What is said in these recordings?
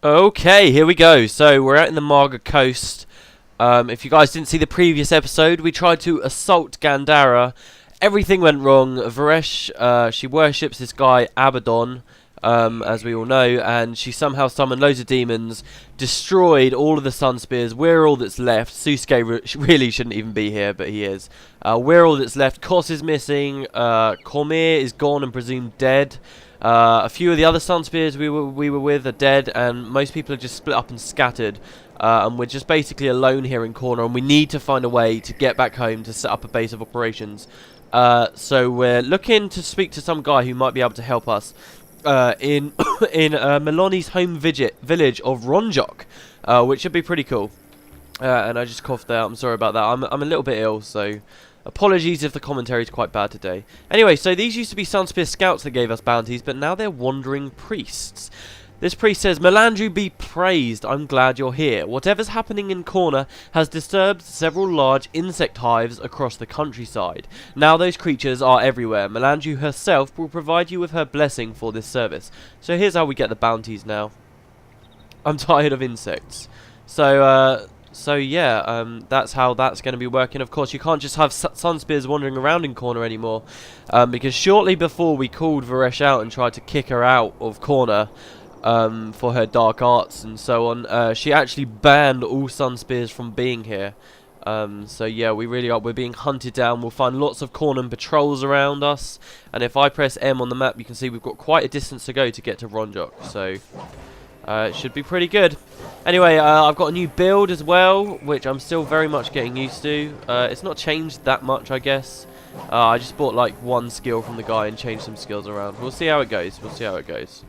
Okay, here we go. So we're out in the Marga coast. If you guys didn't see the previous episode, we tried to assault Gandhara. Everything went wrong. Varesh, she worships this guy Abaddon, as we all know, and she somehow summoned loads of demons, destroyed all of the Sunspears. We're all that's left. Susuke really shouldn't even be here, but he is. We're all that's left. Kos is missing. Kourna is gone and presumed dead. A few of the other Sunspears we were with are dead, and most people are just split up and scattered. And we're just basically alone here in Kourna, and we need to find a way to get back home to set up a base of operations. So we're looking to speak to some guy who might be able to help us in Melani's home village of Ronjok, which should be pretty cool. And I just coughed there. I'm sorry about that. I'm a little bit ill, so apologies if the commentary is quite bad today. Anyway, so these used to be Sunspear scouts that gave us bounties, but now they're wandering priests. This priest says, Melandru be praised, I'm glad you're here. Whatever's happening in Kourna has disturbed several large insect hives across the countryside. Now those creatures are everywhere. Melandru herself will provide you with her blessing for this service. So here's how we get the bounties now. I'm tired of insects. So yeah, that's how that's going to be working. Of course, you can't just have Sunspears wandering around in Kourna anymore. Because shortly before we called Varesh out and tried to kick her out of Kourna, for her dark arts and so on, she actually banned all Sunspears from being here. So yeah, we really are. We're being hunted down. We'll find lots of Kournan patrols around us, and if I press M on the map, you can see we've got quite a distance to go to get to Ronjok. So it should be pretty good. Anyway, I've got a new build as well, which I'm still very much getting used to. It's not changed that much, I guess. I just bought like one skill from the guy and changed some skills around. We'll see how it goes. We'll see how it goes.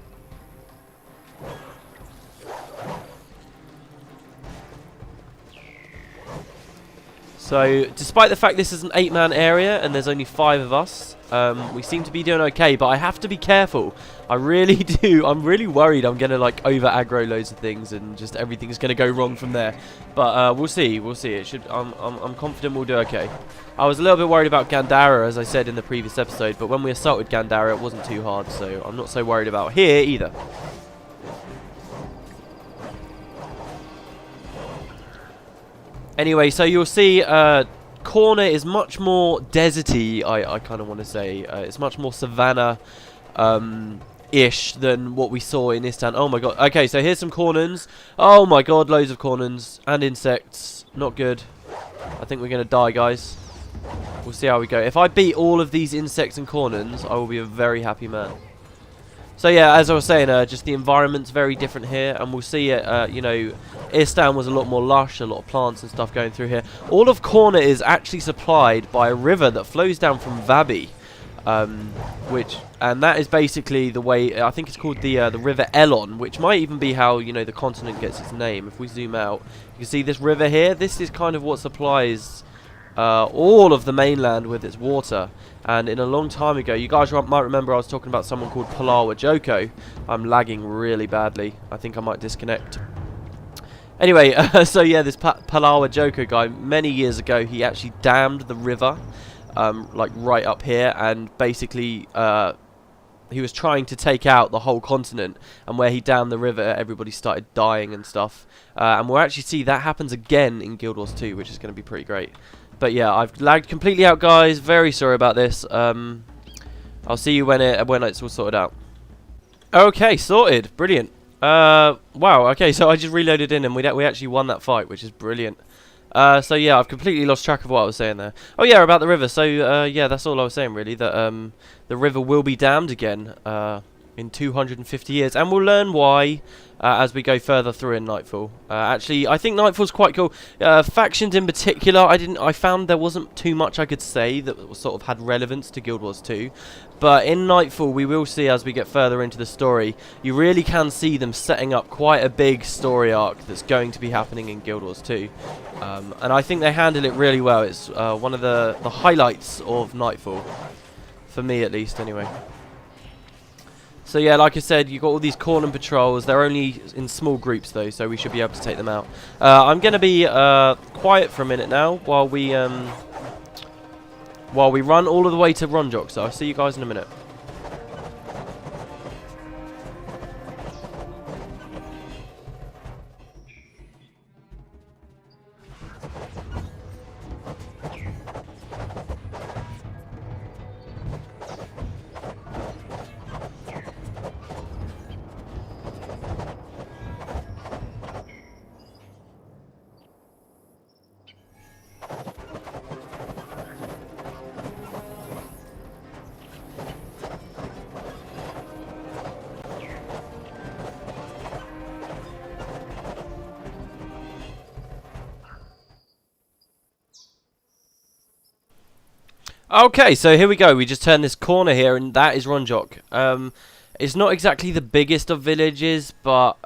So, despite the fact this is an 8-man area and there's only 5 of us, we seem to be doing okay, but I have to be careful. I really do. I'm really worried I'm going to like over-aggro loads of things and just everything's going to go wrong from there. But we'll see. We'll see. It should. I'm confident we'll do okay. I was a little bit worried about Gandhara, as I said in the previous episode, but when we assaulted Gandhara, it wasn't too hard, so I'm not so worried about here either. Anyway, so you'll see Kourna is much more deserty, I kind of want to say. It's much more savannah-ish than what we saw in Istan. Oh my god. Okay, so here's some Kournans. Oh my god, loads of Kournans. And insects. Not good. I think we're going to die, guys. We'll see how we go. If I beat all of these insects and Kournans, I will be a very happy man. So yeah, as I was saying, just the environment's very different here, and we'll see it, you know, Istan was a lot more lush, a lot of plants and stuff going through here. All of Kourna is actually supplied by a river that flows down from Vabi, and that is basically the way, I think it's called the river Elon, which might even be how, you know, the continent gets its name. If we zoom out, you can see this river here. This is kind of what supplies all of the mainland with its water. And in a long time ago, you guys might remember I was talking about someone called Palawa Joko. I'm lagging really badly. I think I might disconnect. Anyway, so yeah, this Palawa Joko guy, many years ago, he actually dammed the river, like right up here, and basically he was trying to take out the whole continent, and where he dammed the river, everybody started dying and stuff. And we'll actually see that happens again in Guild Wars 2, which is going to be pretty great. But yeah, I've lagged completely out, guys. Very sorry about this. I'll see you when it's all sorted out. Okay, sorted. Brilliant. Wow. Okay, so I just reloaded in, and we actually won that fight, which is brilliant. So yeah, I've completely lost track of what I was saying there. Oh yeah, about the river. So yeah, that's all I was saying really. That the river will be dammed again in 250 years, and we'll learn why as we go further through in Nightfall. Actually, I think Nightfall's quite cool. Factions in particular, I found there wasn't too much I could say that sort of had relevance to Guild Wars 2. But in Nightfall, we will see as we get further into the story, you really can see them setting up quite a big story arc that's going to be happening in Guild Wars 2. And I think they handle it really well. It's one of the highlights of Nightfall, for me at least anyway. So yeah, like I said, you've got all these Kournan patrols. They're only in small groups though, so we should be able to take them out. I'm going to be quiet for a minute now while we run all of the way to Ronjok. So I'll see you guys in a minute. Okay, so here we go. We just turned this corner here, and that is Ronjok. It's not exactly the biggest of villages, but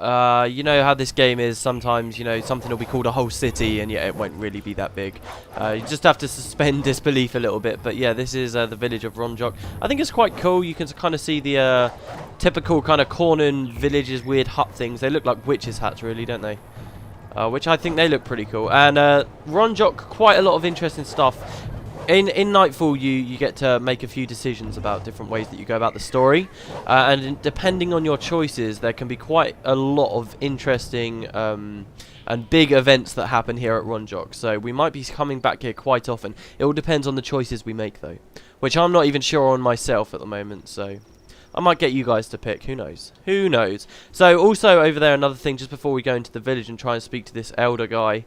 you know how this game is. Sometimes, you know, something will be called a whole city, and yet it won't really be that big. You just have to suspend disbelief a little bit. But yeah, this is the village of Ronjok. I think it's quite cool. You can kind of see the typical kind of Kourna villages, weird hut things. They look like witches' hats, really, don't they? Which I think they look pretty cool. And Ronjok, quite a lot of interesting stuff. In Nightfall, you get to make a few decisions about different ways that you go about the story, and depending on your choices, there can be quite a lot of interesting and big events that happen here at Ronjok. So we might be coming back here quite often. It all depends on the choices we make, though, which I'm not even sure on myself at the moment. So I might get you guys to pick. Who knows? Who knows? So also over there, another thing, just before we go into the village and try and speak to this elder guy.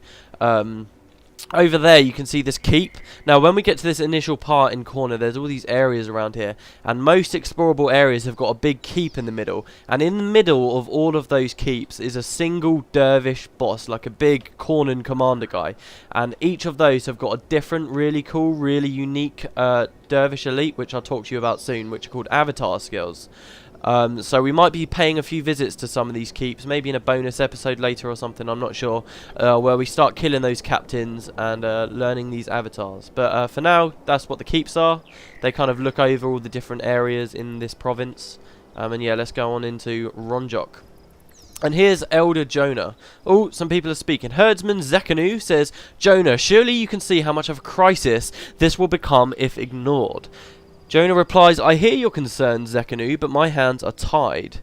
Over there you can see this keep. Now when we get to this initial part in Kourna, there's all these areas around here, and most explorable areas have got a big keep in the middle, and in the middle of all of those keeps is a single dervish boss, like a big Kournan commander guy, and each of those have got a different, really cool, really unique dervish elite, which I'll talk to you about soon, which are called avatar skills. So we might be paying a few visits to some of these keeps, maybe in a bonus episode later or something, I'm not sure, where we start killing those captains and learning these avatars. But for now, that's what the keeps are. They kind of look over all the different areas in this province. And yeah, let's go on into Ronjok. And here's Elder Jonah. Oh, some people are speaking. Herdsman Zekanu says, Jonah, surely you can see how much of a crisis this will become if ignored. Jonah replies, I hear your concerns, Zekanu, but my hands are tied.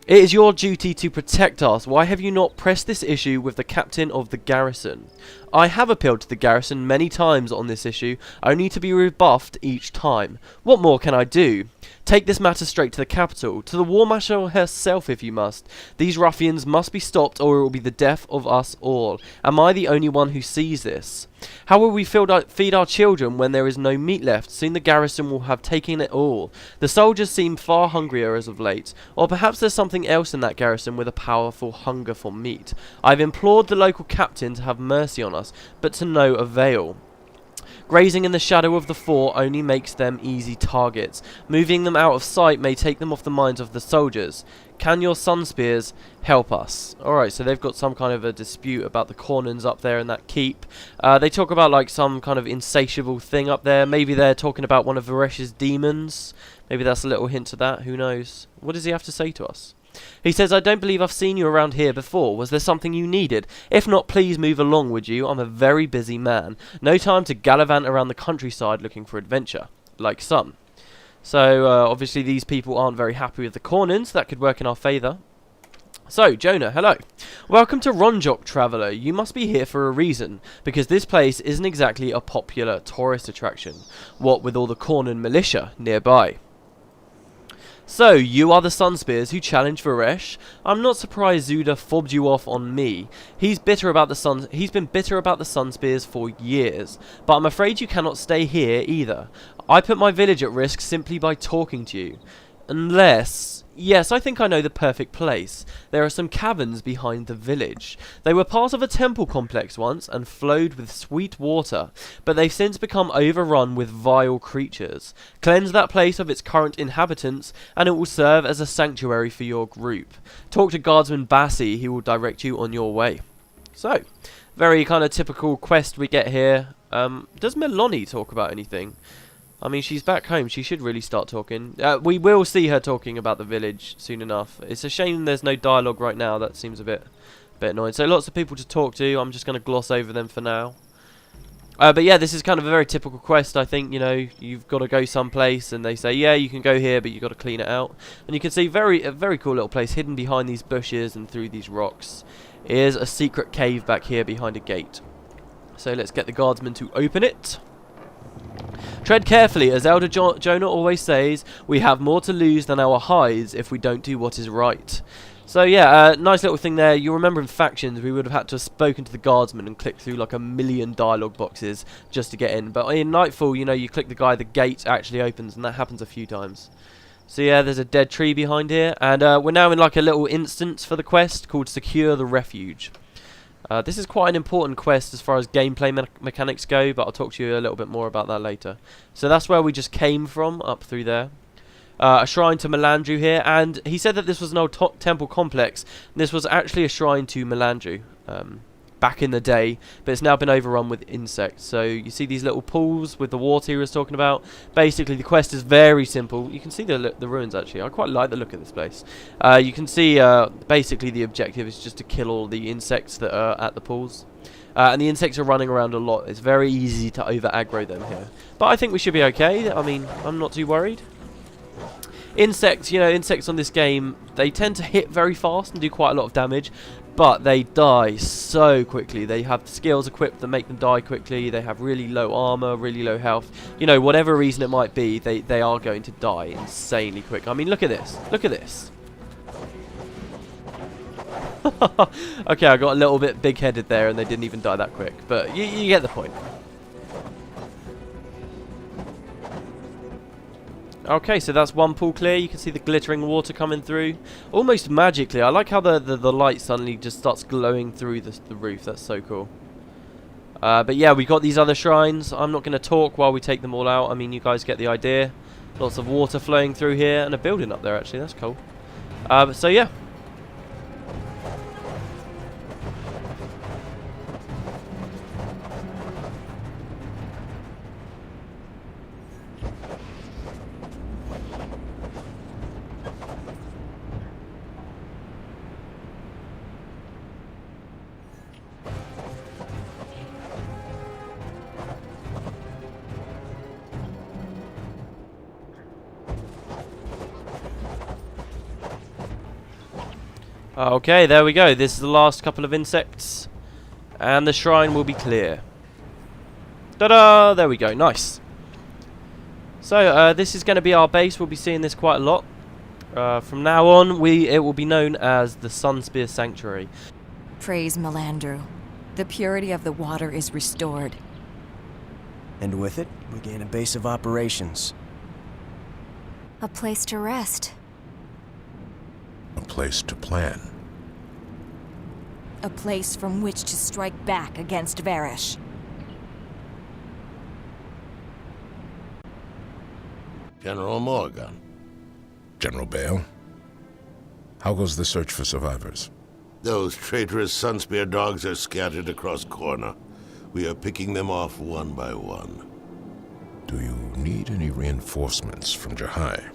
It is your duty to protect us. Why have you not pressed this issue with the captain of the garrison? I have appealed to the garrison many times on this issue, only to be rebuffed each time. What more can I do? Take this matter straight to the capital, to the warmarshal herself if you must. These ruffians must be stopped or it will be the death of us all. Am I the only one who sees this? How will we feed our children when there is no meat left? Soon the garrison will have taken it all. The soldiers seem far hungrier as of late. Or perhaps there's something else in that garrison with a powerful hunger for meat. I've implored the local captain to have mercy on us, but to no avail. Grazing in the shadow of the fort only makes them easy targets. Moving them out of sight may take them off the minds of the soldiers. Can your Sunspears help us? Alright, so they've got some kind of a dispute about the Kournans up there in that keep. They talk about like some kind of insatiable thing up there. Maybe they're talking about one of Varesh's demons. Maybe that's a little hint to that. Who knows? What does he have to say to us? He says, I don't believe I've seen you around here before. Was there something you needed? If not, please move along, would you? I'm a very busy man. No time to gallivant around the countryside looking for adventure, like some. So, obviously these people aren't very happy with the Kournans. That could work in our favour. So, Jonah, hello. Welcome to Ronjok, traveller. You must be here for a reason, because this place isn't exactly a popular tourist attraction. What with all the Kournan militia nearby. So, you are the Sunspears who challenged Varesh? I'm not surprised Zuda fobbed you off on me. He's been bitter about the Sunspears for years, but I'm afraid you cannot stay here either. I put my village at risk simply by talking to you. Unless... Yes, I think I know the perfect place. There are some caverns behind the village. They were part of a temple complex once and flowed with sweet water, but they've since become overrun with vile creatures. Cleanse that place of its current inhabitants, and it will serve as a sanctuary for your group. Talk to Guardsman Bassi, he will direct you on your way. So, very kind of typical quest we get here. Does Meloni talk about anything? I mean, she's back home. She should really start talking. We will see her talking about the village soon enough. It's a shame there's no dialogue right now. That seems a bit annoying. So lots of people to talk to. I'm just going to gloss over them for now. But yeah, this is kind of a very typical quest. I think, you know, you've got to go someplace and they say, yeah, you can go here, but you've got to clean it out. And you can see a very cool little place hidden behind these bushes and through these rocks. Is a secret cave back here behind a gate. So let's get the guardsman to open it. Tread carefully, as Elder Jonah always says, we have more to lose than our hides if we don't do what is right. So yeah, nice little thing there. You'll remember in Factions we would have had to have spoken to the guardsman and clicked through like 1,000,000 dialogue boxes just to get in. But in Nightfall, you know, you click the guy, the gate actually opens, and that happens a few times. So yeah, there's a dead tree behind here, and we're now in like a little instance for the quest called Secure the Refuge. This is quite an important quest as far as gameplay mechanics go, but I'll talk to you a little bit more about that later. So that's where we just came from, up through there. A shrine to Melandru here, and he said that this was an old temple complex. This was actually a shrine to Melandru back in the day, but it's now been overrun with insects. So you see these little pools with the water he was talking about. Basically, the quest is very simple. You can see the ruins, actually. I quite like the look of this place. You can see basically the objective is just to kill all the insects that are at the pools. And the insects are running around a lot. It's very easy to over-aggro them here. But I think we should be okay. I mean, I'm not too worried. Insects, you know, insects on this game, they tend to hit very fast and do quite a lot of damage, but they die so quickly. They have skills equipped that make them die quickly. They have really low armor, really low health. You know, whatever reason it might be, they are going to die insanely quick. I mean, look at this. Look at this. Okay, I got a little bit big-headed there and they didn't even die that quick, but you get the point. Okay, so that's one pool clear. You can see the glittering water coming through. Almost magically. I like how the light suddenly just starts glowing through the roof. That's so cool. But yeah, we've got these other shrines. I'm not going to talk while we take them all out. I mean, you guys get the idea. Lots of water flowing through here. And a building up there, actually. That's cool. So yeah. Okay, there we go. This is the last couple of insects. And the shrine will be clear. Ta-da! There we go. Nice. So, this is going to be our base. We'll be seeing this quite a lot. From now on, it will be known as the Sunspears Sanctuary. Praise Melandru. The purity of the water is restored. And with it, we gain a base of operations. A place to rest. A place to plan. A place from which to strike back against Varesh. General Morgan. General Bale, how goes the search for survivors? Those traitorous Sunspear dogs are scattered across Kourna. We are picking them off one by one. Do you need any reinforcements from Jahai?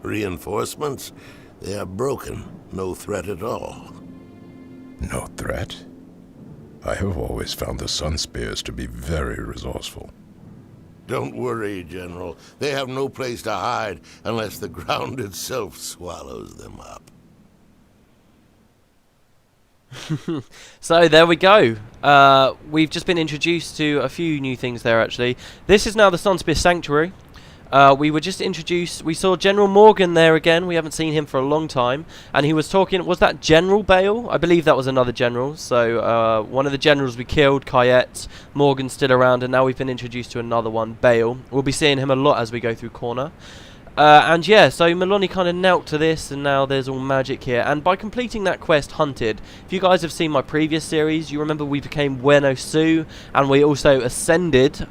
Reinforcements? They are broken. No threat at all. No threat? I have always found the Sunspears to be very resourceful. Don't worry, General. They have no place to hide unless the ground itself swallows them up. So there we go. We've just been introduced to a few new things there, actually. This is now the Sunspear Sanctuary. We were just introduced. We saw General Morgan there again. We haven't seen him for a long time. And he was talking. Was that General Bale? I believe that was another general. So one of the generals we killed, Kayet. Morgan's still around. And now we've been introduced to another one, Bale. We'll be seeing him a lot as we go through Kourna. And yeah, so Maloney kind of knelt to this, and now there's all magic here. And by completing that quest, Hunted, if you guys have seen my previous series, you remember we became Bueno Su, and we also ascended.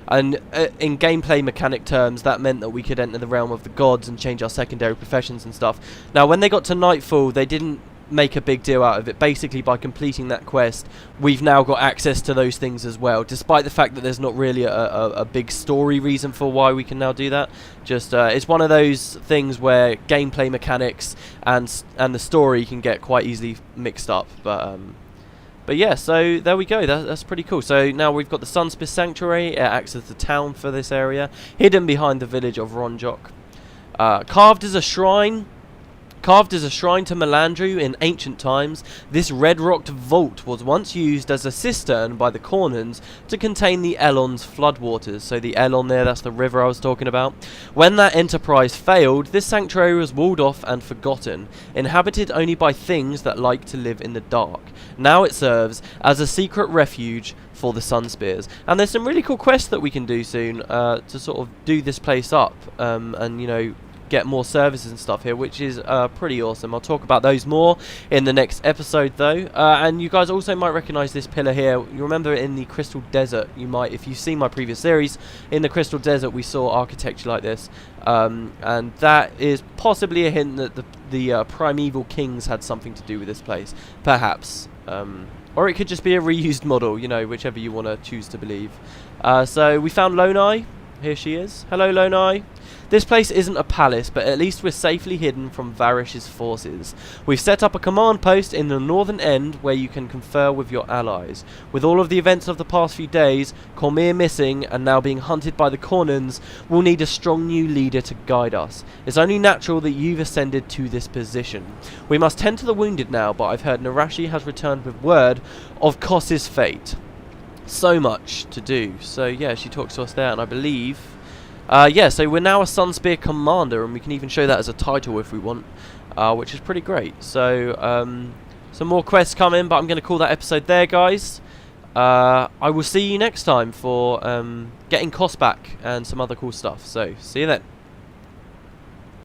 And in gameplay mechanic terms, that meant that we could enter the realm of the gods and change our secondary professions and stuff. Now, when they got to Nightfall, they didn't make a big deal out of it. Basically, by completing that quest, we've now got access to those things as well, despite the fact that there's not really a big story reason for why we can now do that. Just it's one of those things where gameplay mechanics and the story can get quite easily mixed up. But yeah, so there we go. That's pretty cool. So now we've got the Sunspears Sanctuary. It acts as the town for this area, hidden behind the village of Ronjok. Carved as a shrine to Melandru in ancient times, this red-rocked vault was once used as a cistern by the Kournans to contain the Elon's floodwaters. So the Elon there, that's the river I was talking about. When that enterprise failed, this sanctuary was walled off and forgotten, inhabited only by things that like to live in the dark. Now it serves as a secret refuge for the Sunspears. And there's some really cool quests that we can do soon to sort of do this place up and, you know, get more services and stuff here, which is pretty awesome. I'll talk about those more in the next episode though. And you guys also might recognize this pillar here. You remember it in the Crystal Desert. You might, if you've seen my previous series, in the Crystal Desert we saw architecture like this, and that is possibly a hint that the primeval kings had something to do with this place, perhaps. Or it could just be a reused model, you know, whichever you want to choose to believe. So we found Elona. Here she is. Hello, Elona. This place isn't a palace, but at least we're safely hidden from Varesh's forces. We've set up a command post in the northern end where you can confer with your allies. With all of the events of the past few days, Cormyr missing and now being hunted by the Kournans, we'll need a strong new leader to guide us. It's only natural that you've ascended to this position. We must tend to the wounded now, but I've heard Narashi has returned with word of Kos's fate. So much to do. So yeah, she talks to us there, and I believe yeah, so we're now a Sunspear commander, and we can even show that as a title if we want, which is pretty great. So some more quests coming, but I'm going to call that episode there, guys. I will see you next time for getting Kos back and some other cool stuff. So see you then.